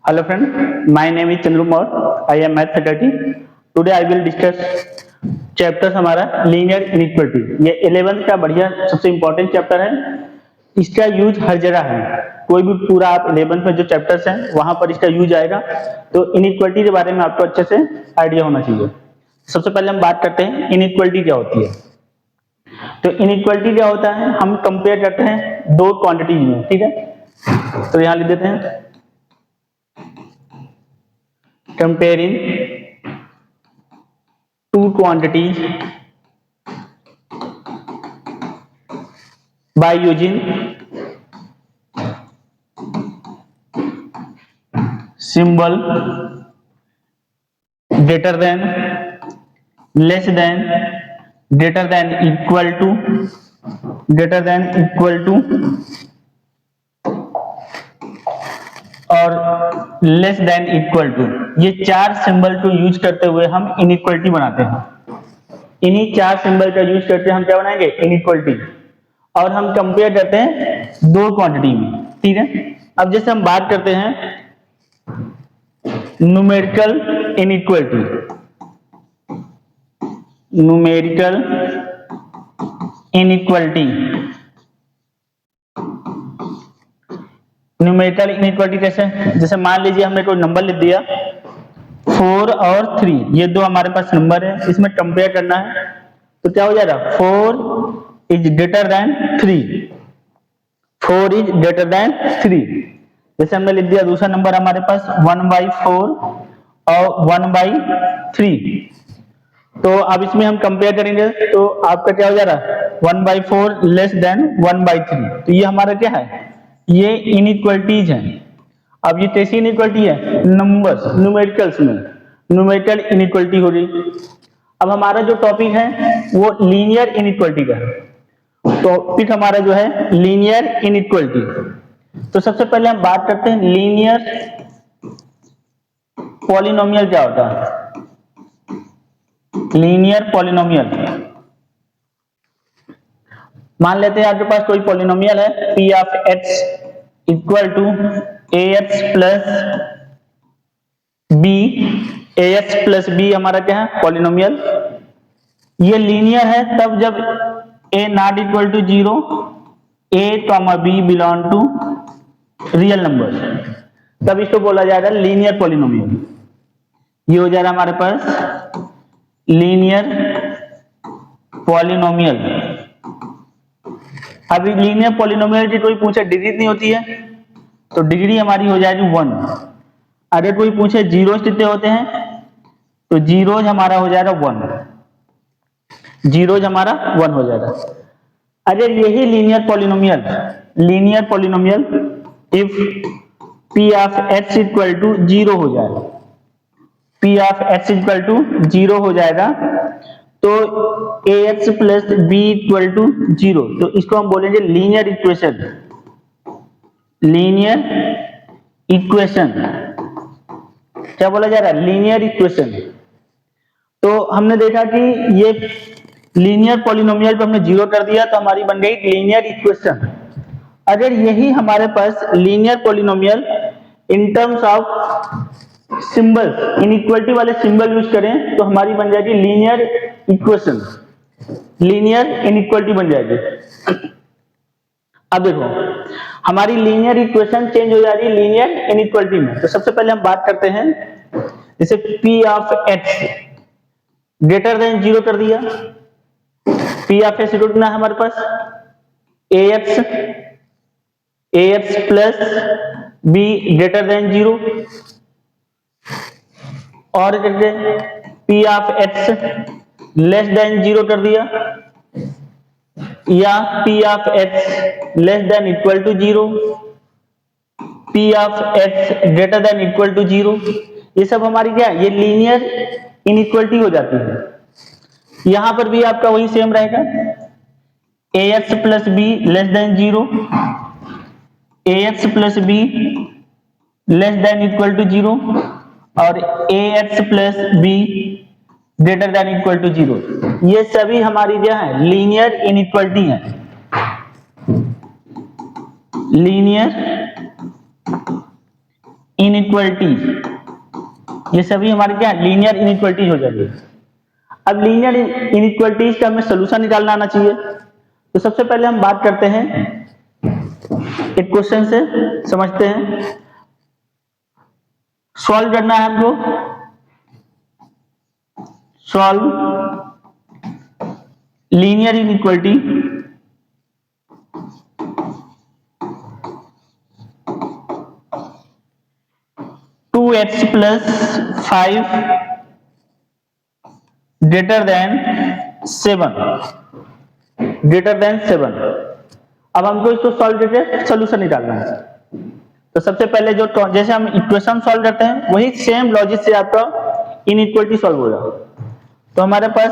Hello friend, my name is Chandru Maur. I am math faculty. Today I will discuss chapter हमारा linear inequality. ये 11th का बढ़िया सबसे important chapter है। इसका यूज हर जगह है, कोई भी पूरा आप 11th में जो चैप्टर्स हैं वहां पर इसका यूज आएगा। तो इनइक्वालिटी के बारे में आपको अच्छे से आइडिया होना चाहिए। सबसे पहले हम बात करते हैं इनइक्वालिटी क्या होती है। तो इनइक्वालिटी क्या होता है, हम कंपेयर करते हैं दो क्वांटिटीज में, ठीक है। तो यहां लिख देते हैं comparing two quantities by using symbol greater than, less than, greater than equal to, greater than equal to और लेस देन इक्वल टू। ये चार सिंबल को यूज करते हुए हम इनइक्वालिटी बनाते हैं। इन्हीं चार सिंबल का यूज करते हम क्या बनाएंगे, इनइक्वालिटी। और हम कंपेयर करते हैं दो क्वांटिटी में, ठीक है। अब जैसे हम बात करते हैं numerical inequality, numerical inequality, numerical inequality कैसे, जैसे मान लीजिए हमने कोई नंबर लिख दिया 4 और 3, ये दो हमारे पास नंबर है, इसमें कंपेयर करना है। तो क्या हो जाएगा, 4 is greater than 3, 4 is greater than 3। जैसे हमने लिख दिया दूसरा नंबर हमारे पास 1/4 और 1/3। तो अब इसमें हम कंपेयर करेंगे तो आपका क्या हो जा रहा है, 1/4 लेस देन 1/3। तो ये हमारा क्या है, ये इनइक्वालिटीज हैं। अब ये कैसी इनइक्वालिटी है, नंबर्स, न्यूमेरिकल्स में न्यूमेरिकल इनइक्वालिटी हो रही। अब हमारा जो टॉपिक है वो लीनियर इनइक्वालिटी का है। टॉपिक हमारा जो है लीनियर इनइक्वालिटी। तो सबसे पहले हम बात करते हैं लीनियर पॉलिनोमियल क्या होता है। लीनियर पॉलिनोमियल, मान लेते हैं आपके पास कोई पॉलिनोमियल है p of x equal to ax plus b, ax plus b हमारा क्या है, पॉलिनोमियल। ये लीनियर है तब जब a not equal to 0, a comma b belong to real number, तब इसको बोला जाएगा लीनियर पॉलिनोमियल। ये हो जाएगा हमारे पास लीनियर पॉलिनोमियल। अभी लीनियर पॉलिनोमियल की कोई पूछे डिग्री नहीं होती है, तो डिग्री हमारी हो जाएगी 1। अगर कोई पूछे जीरोस कितने होते हैं, तो जीरोज हमारा हो जाएगा 1, जीरोज हमारा 1 हो जाएगा। अगर यही linear polynomial if p of x equal to 0 हो जाए, p of x equal to 0 हो जाएगा, तो ax plus b equal to 0, तो इसको हम बोलेंगे लीनियर इक्वेशन। लीनियर इक्वेशन क्या बोला जा रहा है, लीनियर इक्वेशन। तो हमने देखा कि ये लीनियर पॉलिनोमियल पे हमने 0 कर दिया तो हमारी बन गई लीनियर इक्वेशन। अगर यही हमारे पास linear polynomial in terms of symbol, inequality वाले सिंबल यूज करें तो हमारी बन जाएगी लीनियर इक्वेशन, लीनियर इनइक्वालिटी बन जाएगी। अब देखो हमारी लीनियर इक्वेशन चेंज हो जा रही है लीनियर इनइक्वालिटी में। तो सबसे पहले हम बात करते हैं जैसे p of x greater than 0 कर दिया, p ऑफ x कितना है हमारे पास, ax plus b greater than 0, और p of x less than 0 कर दिया, या p of x less than equal to 0, p of x greater than equal to 0। ये सब हमारी क्या है, ये लीनियर इनइक्वालिटी हो जाती है। यहां पर भी आपका वही सेम रहेगा, ax plus b less than 0, ax plus b less than equal to 0, और ax plus b greater than equal to 0। ये सभी हमारी क्या है, लीनियर इनइक्वालिटी है। लीनियर इनइक्वलिटी, ये सभी हमारे क्या लीनियर इनइक्वलिटीज हो जाएगी। अब लीनियर इनइक्वलिटीज का हमें सोल्यूशन निकालना आना चाहिए। तो सबसे पहले हम बात करते हैं एक क्वेश्चन से, समझते हैं। सॉल्व करना है हमको, solve linear inequality two x plus 5 greater than 7, greater than 7। अब हमको इसको सॉल्व करके सोल्यूशन निकालना है। तो सबसे पहले जो जैसे हम इक्वेशन सॉल्व करते हैं वही सेम लॉजिक से आपका इनइक्वलिटी सॉल्व होगा। तो हमारे पास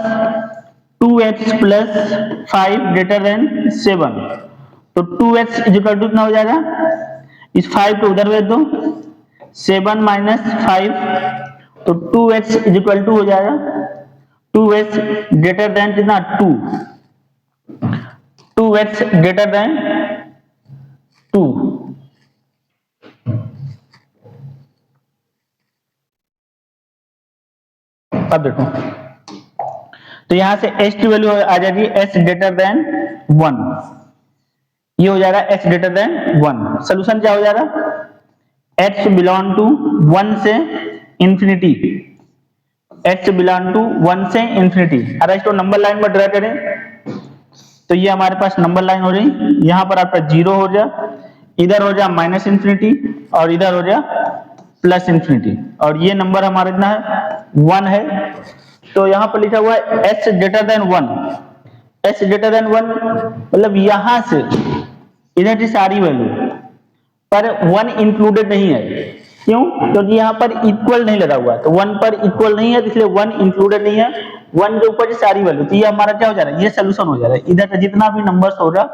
2x प्लस 5 ग्रेटर देन 7, तो 2x इक्वल टू कितना हो जाएगा, इस 5 को उधर भेज दो, 7 माइनस 5, तो 2x इक्वल टू हो जाएगा 2x ग्रेटर देन कितना 2, 2x ग्रेटर देन 2। अब देखो, तो यहां से h की वैल्यू आ जाएगी h ग्रेटर देन 1, ये हो जाएगा h ग्रेटर देन 1। सोल्यूशन क्या हो जाएगा, h बिलोंग टू 1 से इंफिनिटी, h बिलोंग टू 1 से इंफिनिटी। अगर इसको नंबर लाइन में ड्रा करें तो ये हमारे पास नंबर लाइन हो रही, यहां पर आपका 0 हो जाए, इधर हो जाए माइनस इंफिनिटी और इधर हो जाए प्लस इंफिनिटी, और ये नंबर हमारा इतना है 1 है। तो यहां पर लिखा हुआ है h greater than 1, h greater than 1 मतलब यहां से इधर की सारी वैल्यू पर 1 इंक्लूडेड नहीं है। क्यों? क्योंकि यहाँ पर इक्वल नहीं लगा हुआ है, तो 1 पर इक्वल नहीं है, इसलिए 1 इंक्लूडेड नहीं है। 1 के ऊपर सारी वैल्यू, तो ये हमारा क्या हो जा रहा है, ये सोल्यूशन हो जा रहा है। इधर का जितना भी नंबर्स होगा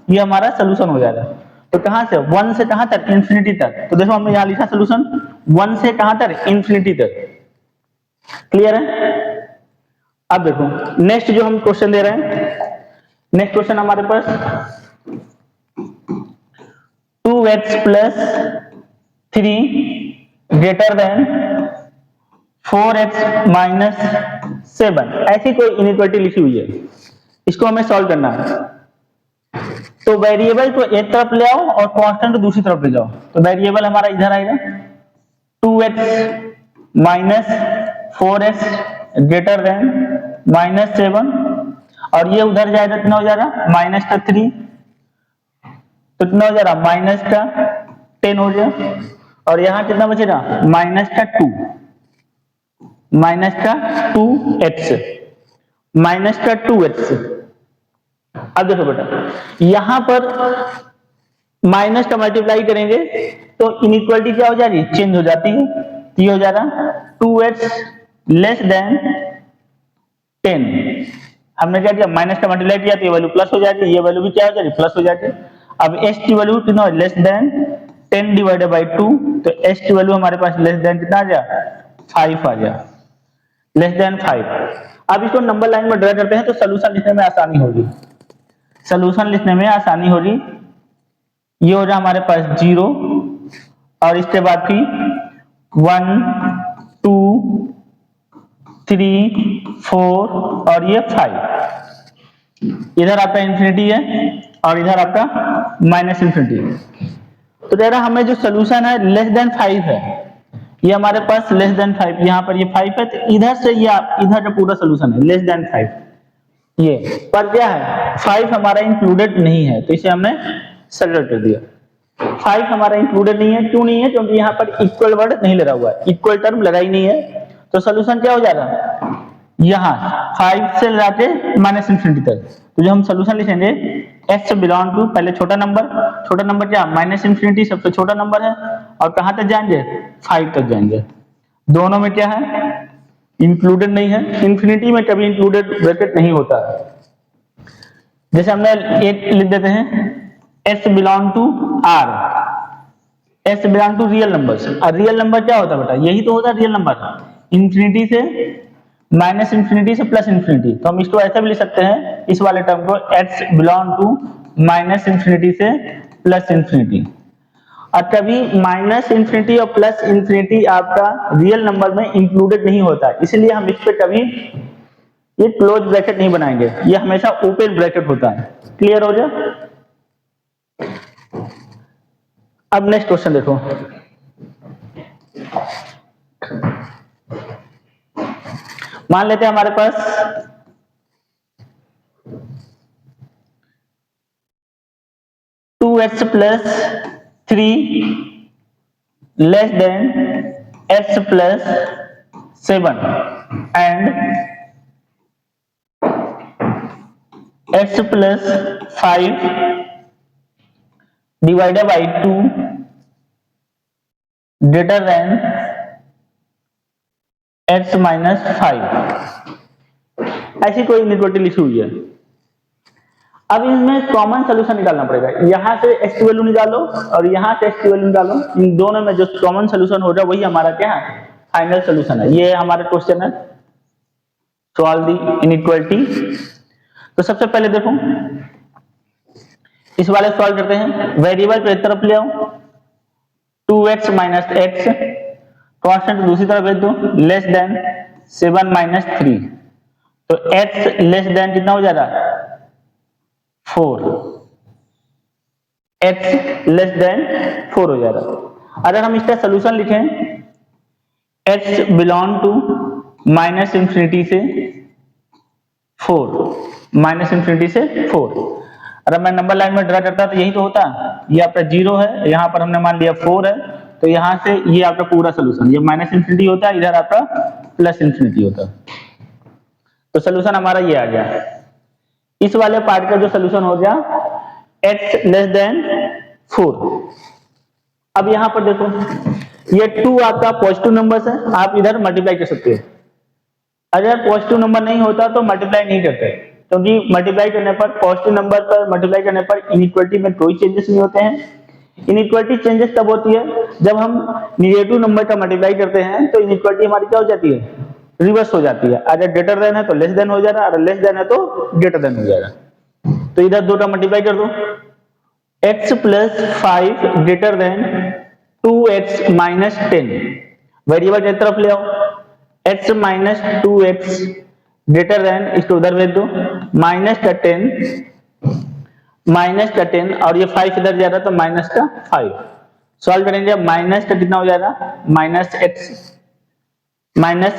ये हमारा सोल्यूशन हो जा रहा है। तो कहां से 1 से कहां तक, इंफिनिटी तक। तो देखो हमने यहाँ लिखा सोल्यूशन 1 से कहां तक, इंफिनिटी तक। क्लियर है? अब देखो नेक्स्ट जो हम क्वेश्चन दे रहे हैं, नेक्स्ट क्वेश्चन हमारे पास 2x plus 3 greater than 4x minus 7, ऐसी कोई इनइक्वालिटी लिखी हुई है, इसको हमें सॉल्व करना है। तो वेरिएबल को एक तरफ ले आओ और कांस्टेंट को दूसरी तरफ ले जाओ। तो वेरिएबल हमारा इधर आएगा 2x minus 4x greater than minus 7, और ये उधर जाएगा, कितना हो जाएगा माइनस का 3, तो कितना हो जाएगा माइनस का 10 हो जाए, और यहां कितना बचेगा माइनस का 2, माइनस का 2x, माइनस का 2x। अब देखो बेटा, यहां पर माइनस का मल्टीप्लाई करेंगे तो इनइक्वालिटी क्या हो जाएगी, चेंज हो जाती है। ये हो जाएगा 2x लेस देन 10, हमने क्या किया माइनस का मल्टीप्लाई किया तो ये वैल्यू प्लस हो जाएगी, ये वैल्यू भी क्या हो जाएगी प्लस हो जाएगी। अब h की वैल्यू कितना लेस देन 10 डिवाइडेड बाई 2, तो h की वैल्यू हमारे पास लेस देन कितना आ जाए 5 आ जाए, लेस देन 5। अब इसको नंबर लाइन में ड्रा करते हैं तो सोल्यूशन लिखने में आसानी होगी, सोल्यूशन लिखने में आसानी होगी। ये हो जाए हमारे पास 0, और इसके बाद फिर 1 2 3 4 और ये 5, इधर आपका इंफिनिटी है और इधर आपका माइनस इंफिनिटी है। तो कह रहा हमें जो सोल्यूशन है लेस देन 5 है, ये हमारे पास लेस देन 5, यहाँ पर ये 5 है, तो इधर से ये इधर का पूरा सोल्यूशन है लेस देन 5। ये पर क्या है 5 हमारा इंक्लूडेड नहीं है, तो इसे हमने सेलेक्ट कर दिया। 5 हमारा इंक्लूडेड नहीं है, क्यों नहीं है, क्योंकि यहाँ पर इक्वल वर्ड नहीं लगा हुआ है, इक्वल टर्म लगा ही नहीं है। तो सोल्यूशन क्या हो जाएगा, यहाँ 5 से लाके माइनस इंफिनिटी तक। तो जो हम सोल्यूशन लिखेंगे x बिलोंग टू पहले छोटा नंबर क्या माइनस इंफिनिटी सबसे छोटा नंबर है, और कहां तक जाएंगे 5 तक जाएंगे। दोनों में क्या है इंक्लूडेड नहीं है, इंफिनिटी में कभी इंक्लूडेड ब्रैकेट नहीं होता है। जैसे हमने एक लिख देते हैं s belong to r, s belong to real numbers. और रियल नंबर क्या होता है बेटा, यही तो होता है रियल नंबर, इंफिनिटी से माइनस इंफिनिटी से प्लस इंफिनिटी। तो हम इसको ऐसे भी लिख सकते हैं इस वाले टर्म को x belong to minus infinity से प्लस इंफिनिटी। और कभी माइनस इंफिनिटी और प्लस इंफिनिटी आपका रियल नंबर में इंक्लूडेड नहीं होता, इसलिए हम इस पे कभी ये क्लोज ब्रैकेट नहीं बनाएंगे, ये हमेशा ओपन ब्रैकेट होता है। क्लियर हो गया? अब नेक्स्ट क्वेश्चन देखो, मान लेते हैं हमारे पास 2x plus 3 less than x plus 7 and x plus 5 divided by 2 greater than x minus 5, ऐसी कोई इनइक्वालिटी लिखी हुई है। अब इसमें कॉमन सोल्यूशन निकालना पड़ेगा, यहां से x की वैल्यू निकालो और यहां से x की वैल्यू निकालो, इन दोनों में जो कॉमन सोल्यूशन होगा वही हमारा क्या है, फाइनल सोल्यूशन है। ये हमारा क्वेश्चन है, सॉल्व द इनइक्वालिटी। तो सबसे पहले देखो इस वाले सॉल्व करते हैं, वेरिएबल पे एक तरफ ले आओ 2x माइनस एक्स, कॉन्स्टेंट दूसरी तरफ भेज दो, लेस देन 7 माइनस 3, तो x लेस देन कितना हो जा रहा है 4, x लेस देन 4 हो जा रहा है। अगर हम इसका सोल्यूशन लिखें x belong to minus infinity से 4, माइनस इंफिनिटी से 4, अगर मैं नंबर लाइन में ड्रा करता तो यही तो होता, ये आपका 0 है, यहां पर हमने मान लिया 4 है, तो यहां से ये आपका पूरा सोल्यूशन, ये माइनस इंफिनिटी होता है, इधर आपका प्लस इंफिनिटी होता है, तो सोल्यूशन हमारा ये आ गया। इस वाले पार्ट का जो सोल्यूशन हो गया x लेस देन 4। अब यहां पर देखो ये 2 आपका पॉजिटिव नंबर है, आप इधर मल्टीप्लाई कर सकते हो, अगर पॉजिटिव नंबर नहीं होता तो मल्टीप्लाई नहीं करते, क्योंकि मल्टीप्लाई करने पर, पॉजिटिव नंबर पर मल्टीप्लाई करने पर इनइक्वालिटी में कोई चेंजेस नहीं होते हैं। इनइक्वालिटी चेंजेस तब होती है जब हम निगेटिव नंबर का मल्टीप्लाई करते हैं, तो इनइक्वालिटी हमारी क्या हो जाती है, रिवर्स हो जाती है, अगर ग्रेटर देन है तो लेस देन हो जा रहा है, अगर लेस देन है तो ग्रेटर देन हो जाएगा। तो इधर दो का मल्टीप्लाई कर दो, x plus 5 greater then 2x minus 10, variable की तरफ ले आओ, x minus 2x greater than, इसको उधर भेज दो, माइनस का 10 और ये 5 इधर जा रहा है तो माइनस का 5, सॉल्व करेंगे, माइनस का कितना हो जाएगा minus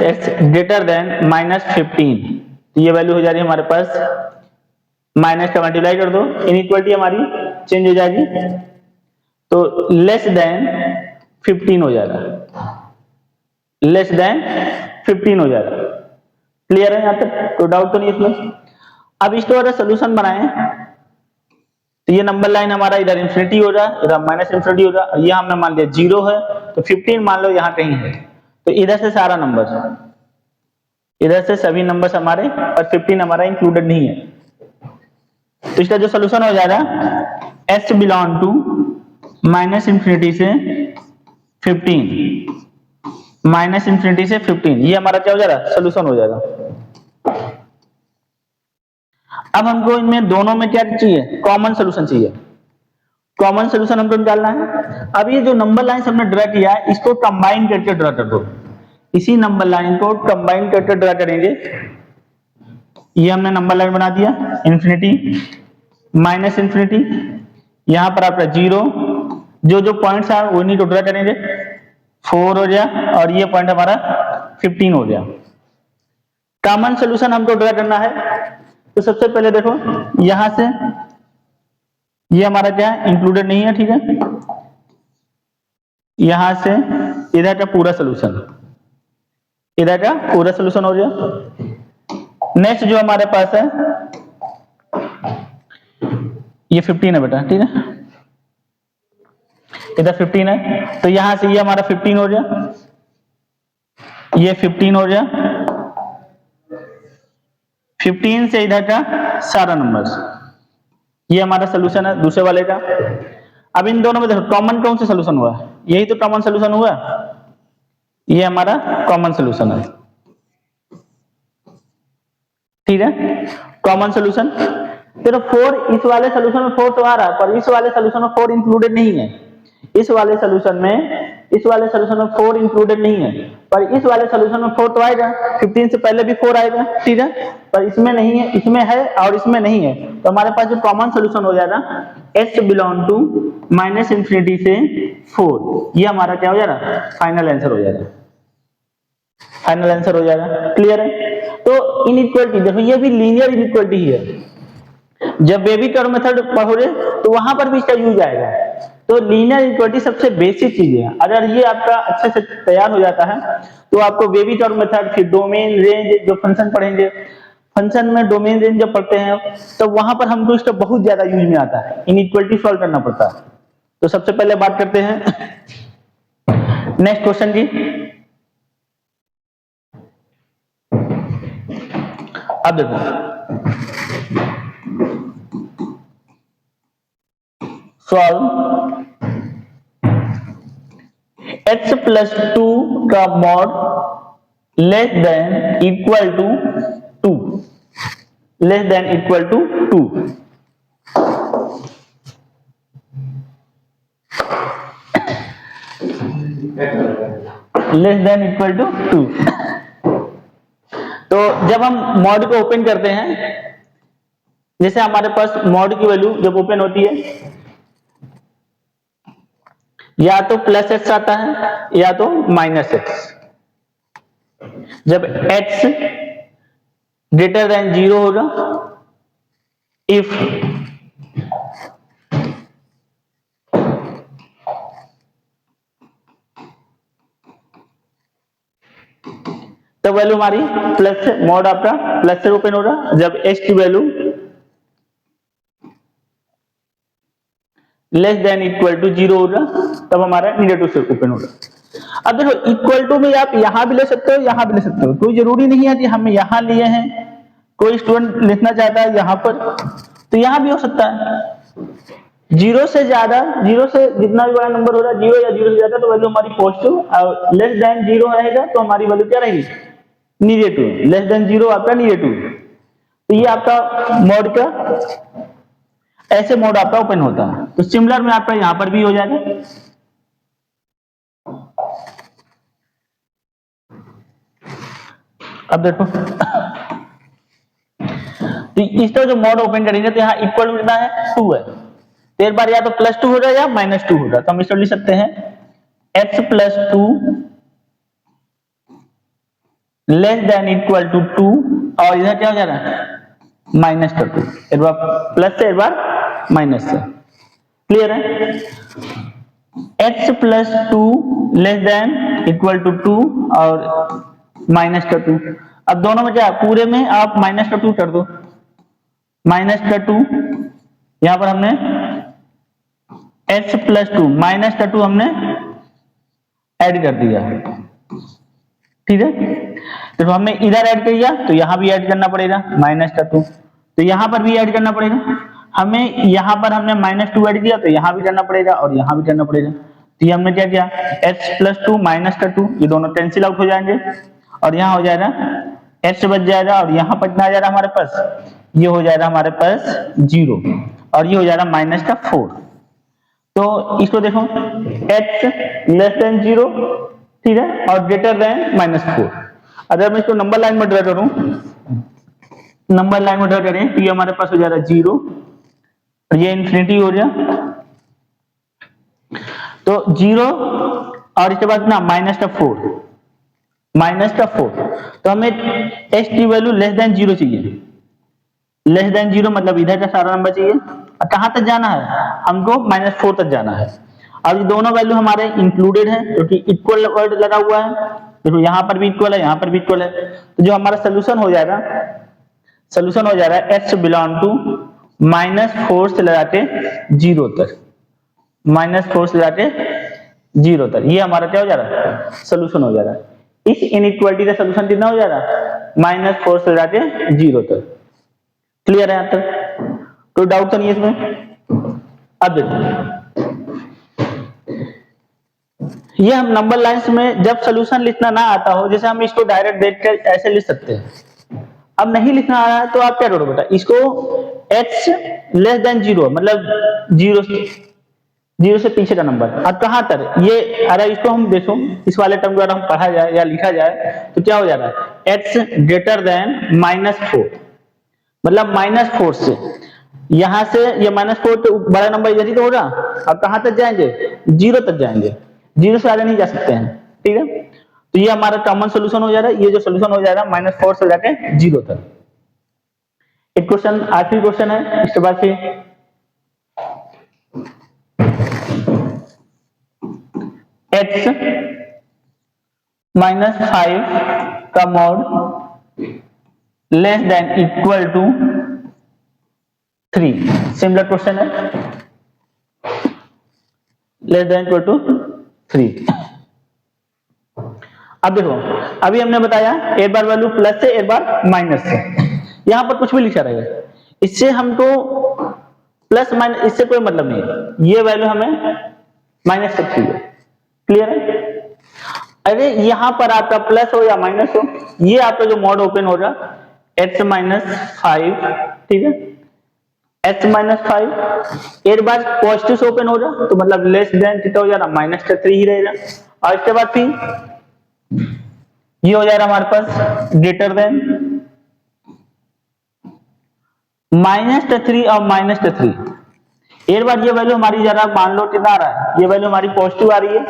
x greater then minus 15, तो ये वैल्यू हो जा रही है हमारे पास, माइनस का मल्टीप्लाई कर दो, इनइक्वालिटी हमारी चेंज हो जाएगी, तो लेस देन 15 हो जाएगा, लेस देन 15 हो जाएगा। क्लियर है, यहां तक कोई डाउट तो नहीं इसमें? अब इसके बाद सोल्यूशन बनाएं, तो ये नंबर लाइन हमारा इधर इंफिनिटी हो रहा है, इधर माइनस इंफिनिटी हो रहा है, ये हमने मान लिया 0 है, तो 15 मान लो यहाँ कहीं है, तो इधर से सारा नंबर, इधर से सभी नंबर्स हमारे, और 15 हमारा इंक्लूडेड नहीं है, तो इसका जो सोल्यूशन हो जाएगा x belong to minus infinity से 15, माइनस इंफिनिटी से 15, ये हमारा क्या हो जाएगा, सोल्यूशन हो जाएगा। अब हमको इनमें दोनों में क्या चाहिए, कॉमन सोल्यूशन चाहिए, कॉमन सोल्यूशन हमको निकालना है। अब ये जो नंबर लाइन हमने ड्रा किया है, इसको कंबाइन करके ड्रा कर दो, इसी नंबर लाइन को कंबाइन करके ड्रा करेंगे, ये हमने नंबर लाइन बना दिया, इंफिनिटी माइनस इंफिनिटी, यहां पर आपका 0, जो जो पॉइंट्स है वो नहीं ड्रा करेंगे, 4 हो गया, और ये पॉइंट हमारा 15 हो गया। कॉमन सोल्यूशन हमको ड्रा करना है, तो सबसे पहले देखो यहां से ये हमारा क्या है, इंक्लूडेड नहीं है, ठीक है, यहां से इधर का पूरा सोल्यूशन, इधर का पूरा सोल्यूशन हो गया। नेक्स्ट जो हमारे पास है ये 15 है बेटा, ठीक है, इधर 15 है, तो यहां से ये हमारा 15 हो गया, ये 15 हो गया, 15 से इधर का सारा नंबर, ये हमारा सोल्यूशन है दूसरे वाले का। अब इन दोनों में देखो कॉमन कौन सा सोल्यूशन हुआ, यही तो कॉमन सोल्यूशन हुआ, ये हमारा कॉमन सोल्यूशन है, ठीक है, कॉमन सोल्यूशन। फिर 4, इस वाले सोल्यूशन में 4 तो आ रहा है, पर इस वाले सोल्यूशन में 4 इंक्लूडेड नहीं है, इस वाले सोल्यूशन में 4 इंक्लूडेड नहीं है, पर इस वाले सोल्यूशन में 4 तो आएगा, 15 से पहले भी 4 आएगा, ठीक है, पर इसमें नहीं है, इसमें है और इसमें नहीं है, तो हमारे पास जो कॉमन सोल्यूशन हो जाएगा h बिलोंग टू -इंफिनिटी से 4, ये हमारा क्या हो जाएगा, फाइनल आंसर हो जाएगा, फाइनल आंसर हो जाएगा। क्लियर है? तो इनइक्वालिटी देखो, ये भी लीनियर इनइक्वालिटी ही है, जब बेबी टर्म मेथड पढ़ोगे तो वहां पर भी इसका यूज आएगा। तो लीनियर इक्वालिटी सबसे बेसिक चीज है, अगर ये आपका अच्छे से तैयार हो जाता है तो आपको बेबी टर्म मेथड, फिर डोमेन रेंज, जो फंक्शन पढ़ेंगे, फंक्शन में डोमेन रेंज जब पढ़ते हैं तो वहां पर हमको इसका बहुत ज्यादा यूज में आता है, इनइक्वालिटी सॉल्व करना पड़ता है। तो सबसे पहले बात करते हैं नेक्स्ट क्वेश्चन की। अब देखो सॉल्व x प्लस 2 का mod less than equal to 2, less than equal to 2, less than equal to 2। तो जब हम मॉड को ओपन करते हैं, जैसे हमारे पास मॉड की वैल्यू जब ओपन होती है या तो प्लस एक्स आता है या तो माइनस एक्स। जब x ग्रेटर देन 0 होगा, इफ तो वैल्यू हमारी प्लस से, मॉड आपका प्लस से ओपन होगा। जब x की value less than equal to 0 होगा तब हमारा निगेटिव से ओपन होगा। अब देखो इक्वल टू में आप यहां भी ले सकते हो, यहां भी ले सकते हो, कोई जरूरी नहीं है कि हम यहां लिए हैं। कोई स्टूडेंट लिखना चाहता है यहां पर तो यहां भी हो सकता है। 0 से ज्यादा, 0 से जितना भी बड़ा नंबर हो रहा है, 0 या 0 से ज्यादा, तो वैल्यू हमारी पॉजिटिव, और लेस देन 0 रहेगा तो हमारी वैल्यू क्या रहेगी, निगेटिव। लेस देन 0 आपका निगेटिव। तो ये आपका मोड का, ऐसे मोड आपका ओपन होता है। तो सिमिलर में आपका यहां पर भी हो जाएगा। अब देखो तो इसका जो मोड ओपन करेंगे तो यहाँ इक्वल कितना है, 2 है, तो एक बार या तो प्लस 2 होगा या माइनस 2 होगा। तो हम इसको लिख सकते हैं x plus 2 less than equal to 2, और इधर क्या हो जा रहा है, माइनस का 2, एक बार प्लस से एक बार माइनस से। क्लियर है? x plus 2 less than equal to 2 और माइनस का 2। अब दोनों में क्या, पूरे में आप माइनस का 2 कर दो, माइनस का 2, यहां पर हमने x प्लस 2 माइनस का 2 हमने ऐड कर दिया, ठीक है। तो हमने इधर ऐड किया तो यहां भी ऐड करना पड़ेगा माइनस का 2, तो यहां पर भी ऐड करना पड़ेगा। हमें यहां पर हमने माइनस 2 ऐड किया तो यहां भी करना पड़ेगा और यहां भी करना पड़ेगा। तो ये हमने क्या किया, x प्लस 2 माइनस का 2, ये दोनों कैंसिल आउट हो जाएंगे और यहाँ हो जाएगा x बच जाएगा, और यहाँ पर कितना आ जाएगा हमारे पास, ये हो जाएगा हमारे पास 0, और ये हो जाएगा माइनस का 4। तो इसको देखो x लेस देन 0, ठीक है, और ग्रेटर देन माइनस 4। अगर मैं इसको नंबर लाइन में ड्रा करूं, नंबर लाइन में ड्रा करें तो ये हमारे पास हो जाएगा 0 और ये इंफिनिटी हो गया, तो 0 और इसके बाद ना माइनस का 4, माइनस का 4। तो हमें x की वैल्यू लेस देन 0 चाहिए, लेस देन 0 मतलब इधर का सारा नंबर चाहिए। और कहां तक जाना है, हमको -4 तक जाना है। अब ये दोनों वैल्यू हमारे इंक्लूडेड है क्योंकि इक्वल वर्ड लगा हुआ है, देखो यहां पर भी इक्वल है, यहां पर भी इक्वल है। तो जो हमारा सोल्यूशन हो जाएगा, सोल्यूशन हो जा रहा है x बिलोंग टू -4 से लगा के 0 तक, -4 से लगा के 0 तक, ये हमारा क्या हो जा रहा है, सोल्यूशन हो जा रहा है। इस इनइक्वालिटी का सोल्यूशन कितना हो जा रहा है, -4 से लगा के 0 तक। क्लियर है? यहां तक कोई डाउट तो नहीं है इसमें? अब देखो ये हम नंबर लाइंस में जब सोल्यूशन लिखना ना आता हो, जैसे हम इसको डायरेक्ट देख कर ऐसे लिख सकते हैं। अब नहीं लिखना आ रहा है तो आप क्या करो बेटा, इसको x लेस देन 0 मतलब 0 जीरो से पीछे का नंबर। अब कहां तक ये, अरे इसको हम देखो इस वाले टर्म द्वारा हम पढ़ा जाए या लिखा जाए तो क्या हो जा रहा है, x ग्रेटर देन -4, मतलब -4 से यहां से ये -4 तो बड़ा नंबर इधर ही तो होगा। अब कहां तक जाएंगे, जीरो तक जाएंगे, जीरो से आगे नहीं जा सकते हैं, ठीक है। तो ये हमारा कॉमन सोल्यूशन हो जा रहा है, ये जो सोल्यूशन हो जाएगा -4 से जाके जीरो तक। एक क्वेश्चन, आखिरी क्वेश्चन है, इसके बाद फिर x -5 का mod less than equal to 3, similar question है, लेस देन इक्वल टू 3। अब देखो, अभी हमने बताया एक बार वैल्यू प्लस से एक बार माइनस से, यहां पर कुछ भी लिखा रहेगा, इससे हमको प्लस माइनस इससे कोई मतलब नहीं है, ये वैल्यू हमें माइनस तक चाहिए, क्लियर है। अरे यहां पर आपका प्लस हो या माइनस हो, ये आपका जो मॉड ओपन हो रहा x -5, ठीक है, x -5 एक बार पॉजिटिव से ओपन हो रहा तो मतलब लेस देन कितना हो जा रहा, -3 ही रहेगा। और इसके बाद फिर ये हो जा रहा हमारे पास ग्रेटर देन -3 और -3। एक बार ये वैल्यू हमारी जरा मान लो कितना आ रहा है, ये वैल्यू हमारी पॉजिटिव आ रही है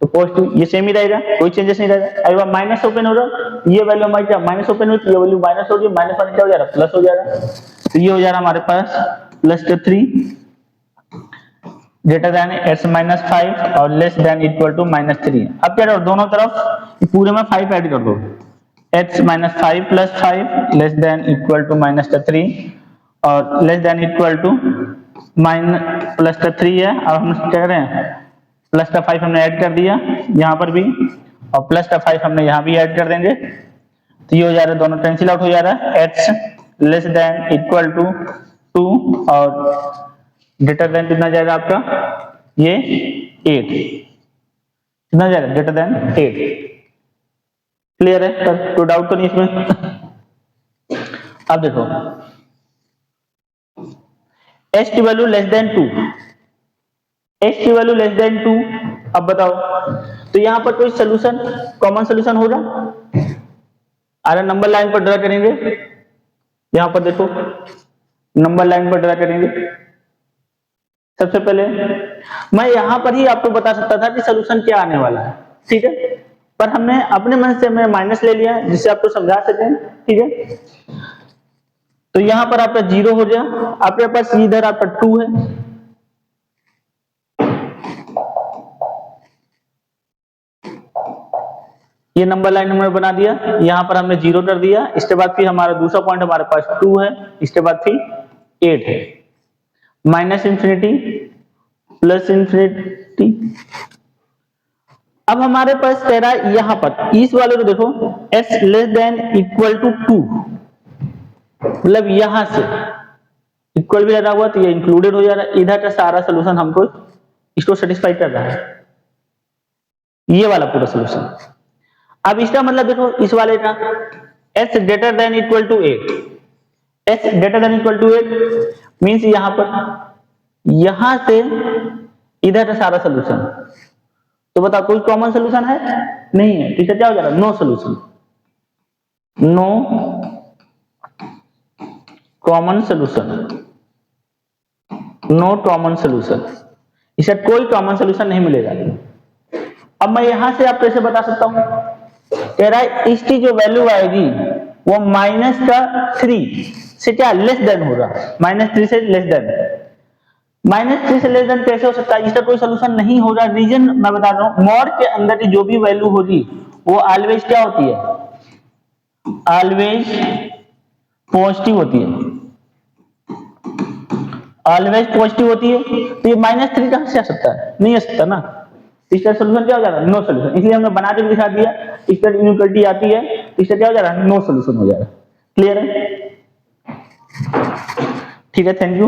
तो पॉजिटिव ये सेम ही रहेगा, कोई चेंजेस नहीं रहेगा। अगर माइनस ओपन हो रहा ये वैल्यू हमारी क्या माइनस ओपन हुई, ये वैल्यू माइनस हो रही है, माइनस माइनस क्या हो जा रहा है, प्लस हो जा रहा है। तो ये हो जा रहा हमारे पास +3 ग्रेटर देन x -5 और लेस देन इक्वल टू -3। अब क्या करो, दोनों तरफ पूरे में 5 ऐड कर दो, x -5 + 5 less than equal to -3 और लेस देन इक्वल टू +3 है। अब हम क्या करें, +5 हमने ऐड कर दिया यहाँ पर भी और +5 हमने यहाँ भी ऐड कर देंगे, तो ये हो जा रहा है, दोनों कैंसिल आउट हो जा रहा है, x less than equal to 2 और ग्रेटर देन कितना जाएगा आपका, ये 8, कितना जाएगा ग्रेटर देन 8, क्लियर है सर, कोई डाउट तो नहीं इसमें। अब देखो x की वैल्यू लेस देन 2, x की वैल्यू लेस देन 2, अब बताओ तो यहां पर कोई सोल्यूशन, कॉमन सोल्यूशन होगा, अरे नंबर लाइन पर ड्रा करेंगे, यहां पर देखो नंबर लाइन पर ड्रा करेंगे। सबसे पहले मैं यहां पर ही आपको बता सकता था कि सोल्यूशन क्या आने वाला है, ठीक है, पर हमने अपने मन से हमने माइनस ले लिया जिससे आपको समझा सकें, ठीक है। तो यहां पर आपका 0 हो गया, आपके पास इधर आपका 2 है, ये नंबर लाइन हमने बना दिया, यहां पर हमने 0 कर दिया। इसके बाद फिर हमारा दूसरा पॉइंट हमारे पास 2 है, इसके बाद फिर 8 है, -∞ +∞। अब हमारे पास कह रहा है यहां पर इस वाले को देखो x less than equal to 2, मतलब यहां से इक्वल भी लगा हुआ तो ये इंक्लूडेड हो जा रहा है, इधर का सारा सोल्यूशन हमको इसको सेटिस्फाई कर रहा है, ये वाला पूरा सोल्यूशन। अब इसका मतलब देखो इस वाले का x greater than equal to 8, x greater than equal to 8 means यहां पर यहां से इधर का सारा सोल्यूशन, तो बताओ कोई कॉमन सोल्यूशन है नहीं है, इसका क्या हो जाएगा, no solution, no common solution, no common solution, इसका कोई कॉमन सोल्यूशन नहीं मिलेगा। अब मैं यहां से आप कैसे बता सकता हूं, कह रहा है इसकी जो वैल्यू आएगी वो -3 से क्या लेस देन होगा, -3 से लेस देन, -3 से लेस देन कैसे हो सकता है, इसका कोई सोल्यूशन नहीं होगा। रीजन मैं बता रहा हूं, मॉड के अंदर की जो भी वैल्यू होगी वो ऑलवेज क्या होती है, ऑलवेज पॉजिटिव होती है, ऑलवेज पॉजिटिव होती है। तो ये -3 कहां से आ सकता है, नहीं आ सकता ना, इसका सोल्यूशन क्या हो जा रहा है, नो सोल्यूशन, इसलिए हमने बना के दिखा दिया, इसका इनइक्वालिटी आती है, इसका क्या हो जा रहा है, नो सोल्यूशन हो जा रहा है, क्लियर है, ठीक है, थैंक यू।